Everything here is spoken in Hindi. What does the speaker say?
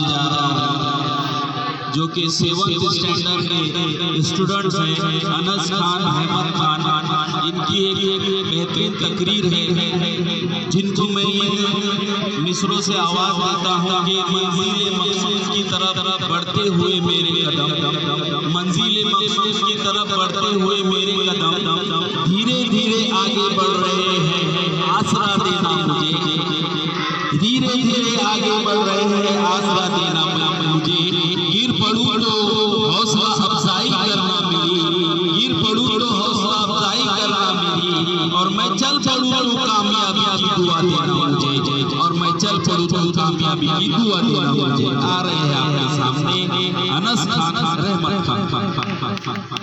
जा रहा हूं, जो कि 7th स्टैंडर्ड के स्टूडेंट्स हैं, अनस खान, अहमद खान। इनकी एक बेहतरीन तकरीर है, जिनको मैं मिसरों से आवाज़ देता हूँ कि मंजिल मकसूद की तरफ बढ़ते हुए मेरे कदम, मंजिल मकसूद की तरफ बढ़ते हुए मेरे कदम धीरे धीरे आगे बढ़ रहे हैं, आसरा देना मुझे, धीरे धीरे आगे बढ़ रहे हैं, आसरा देना मुझे। गिर पड़ूं तो हौसला अफजाई करना मेरी, गिर पड़ूं तो हौसला अफजाई करना मेरी, और मैं चल पड़ूं तो कामयाबी की दुआ देना मुझे, और मैं चल पड़ूं तो कामयाबी की दुआ देना मुझे। आ रहे हैं आपके सामने अनस खान, रहमत खान।